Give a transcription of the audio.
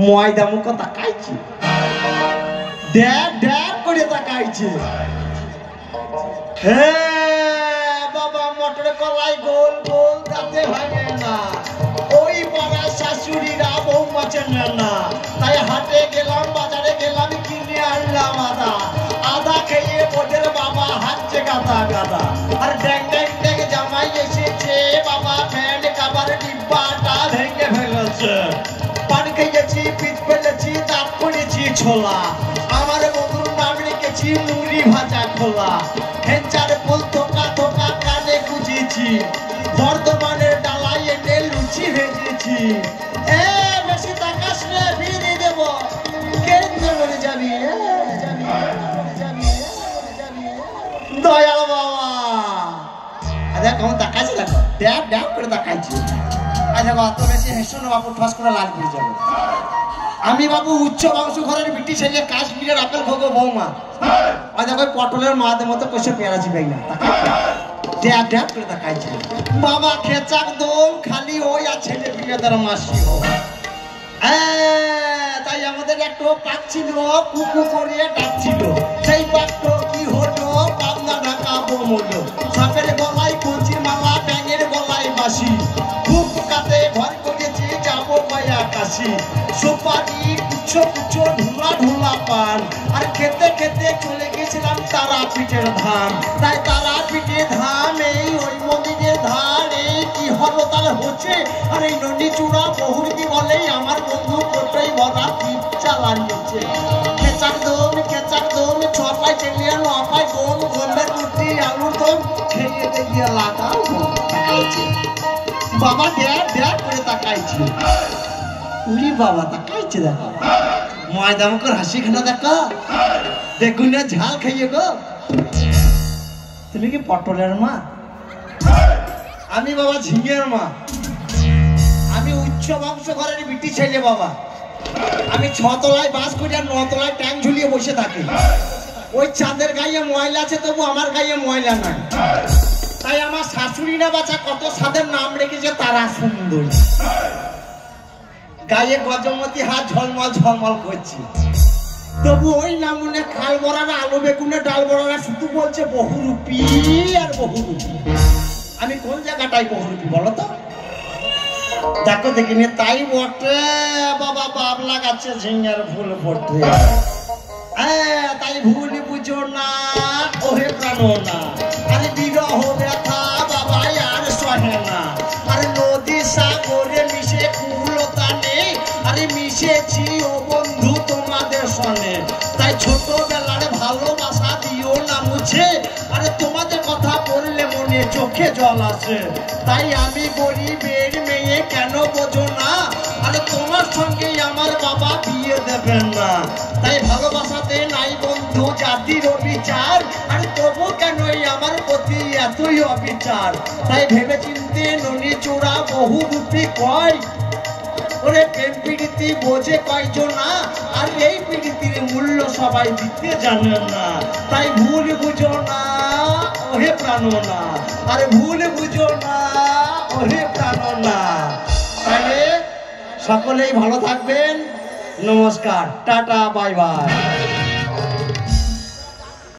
ময়দা মুখ তাকাইছে, ড্যাব ড্যাব করে তাকাইছে। হে বাবা, মটরে কলাই গোল গোল তাতে ভাঙে না, ওই পাড়ার শাশুড়িরা বৌমা চেনে না। তাই হাটে গেলাম, বাজারে গেলাম, কিনে আনলাম আদা। আদা খেয়ে ওদের বাবা হাঁটছে গাদা গাদা। আর ড্যাং ড্যাং ড্যাং জামাই এসেছে বাবা, প্যান্ট কাবার ডিব্বাটা ভেঙে ফেলেছে। পান খেয়েছি, পিঠ ফেলেছি, দাঁত পড়েছি ছোলা। আমার বন্ধুর নাম রেখেছি মুড়ি ভাজা খোলা। হেঞ্চার ফুল থোকা থোকা কানে গুজেছি, বর্ধমানের ডালাই এনে লুচি ভেজেছি। এ বেশি তাকাস রে, বিয়ে দেব। কেন্দ্র করে যাবি দয়াল বাবা। দেখ কেমন তাকাইছে, দেখো ড্যাব ড্যাব করে তাকাইছি। দেখো অত বেশি হেসো না বাবু, ঠস করে লাল পড়ে যাবে। আমি বাবু উচ্চ বংশ ঘরের বিটি ছেলে, কাশ্মীরের আপেল খোগো বৌমা। দেখো পটলের মাদের মতো কষে পেঁয়াজি বেই না, ড্যাব ড্যাব করে তাকাইছে। বাবা খেচাক দম খালি ওই আর ছেলে পিলেদের মাসি হো। তাই আমাদের একটু পাক ছিল, কুকু করিয়ে ডাকছিল। সেই পাকটো কি হলো, পাবনা ঢাকা বোমলো। সাপের গলায় কঞ্চির মালা, ব্যাঙের গলায় বাসি। বুক কাতে ভর করেছি, যাবো পায়া কাশি। সুপারি কুচ্ছো কুচ্ছো ঢুলা ঢুলা পান। আর খেতে খেতে চলে গেছিলাম তারা পিঠের ধান। তাই তারা পিঠে ধান, এই ওই মন্দিরের ধান, এই কি হলো তাহলে হচ্ছে। আর এই নদী চূড়া বহুরীতি বলেই আমার বন্ধু কোটাই ভরা টিপ চালানিয়েছে। খেচাক দম ছপাই চেলিয়ে নপাই গম, গমের রুটি আলুর দম খেয়ে দেখিয়ে লাগাও তাকাইছে। বাবা ড্যাব ড্যাব করে তাকাইছে। উরি বাবা তাকাইছে, দেখো ময়দা মুখের হাসি খানা দেখো, বেগুনে ঝাল খাইয়ে গো। তুমি কি পটলের মা? আমি বাবা ঝিঙের মা। আমি উচ্চ বংশ ঘরের বিটি ছেলে বাবা। আমি 6 তলায় বাস করি আর 9 তলায় ট্যাঙ্ক ঝুলিয়ে বসে থাকি। ওই চাঁদের গায়ে ময়লা আছে, তবু আমার গায়ে ময়লা নাই। তাই আমার শাশুড়ি না বাচ্চা কত সাদের নাম রেখেছে তারা সুন্দর। গায়ে গজমতি হাত ঝলমল ঝলমল করছে, তবু ওই নামুনে খাল বড়ারা, আলু বেগুনে ডাল বড়ারা শুধু বলছে বহুরূপী আর বহুরূপী। আমি কোন জায়গাটাই বহুরূপী বলো তো? দেখো দেখিনি তাই বটে বাবা, বাপ লাগাচ্ছে ঝিঙের ফুল পড়তে। তাই ভুল বুঝো না ওহে প্রাণ না। আরে বিরহ ব্যথা বাবা আর সহে না। আরে নদী সাগরে মিশে কুলতা নেই, আরে মিশেছি ও বন্ধু তোমাদের সনে। তাই ছোটবেলার ভালোবাসা দিও না মুছে, আরে তোমাদের কথা বললে মনে চোখে জল আসে। তাই আমি গরিবের মেয়ে, কেন বোঝো না? আরে তোমার সঙ্গে আমার বাবা বিয়ে দেবেন না। তাই ভালোবাসাতে নাই বন্ধু জাতির অবিচার, আর তবু কেনই আমার প্রতি এতই অবিচার। তাই ভেবে চিনতে ননি চূড়া বহুরূপী কয়, ওরে প্রেম প্রীতি বোঝে কয়জন না, আর এই প্রীতির মূল্য সবাই দিতে জানে না। তাই ভুল বুঝো না ওহে প্রাণ না, আরে ভুল বুঝো না ওহে প্রাণ না। তাহলে সকলেই ভালো থাকবেন, নমস্কার, টাটা, বাই বাই।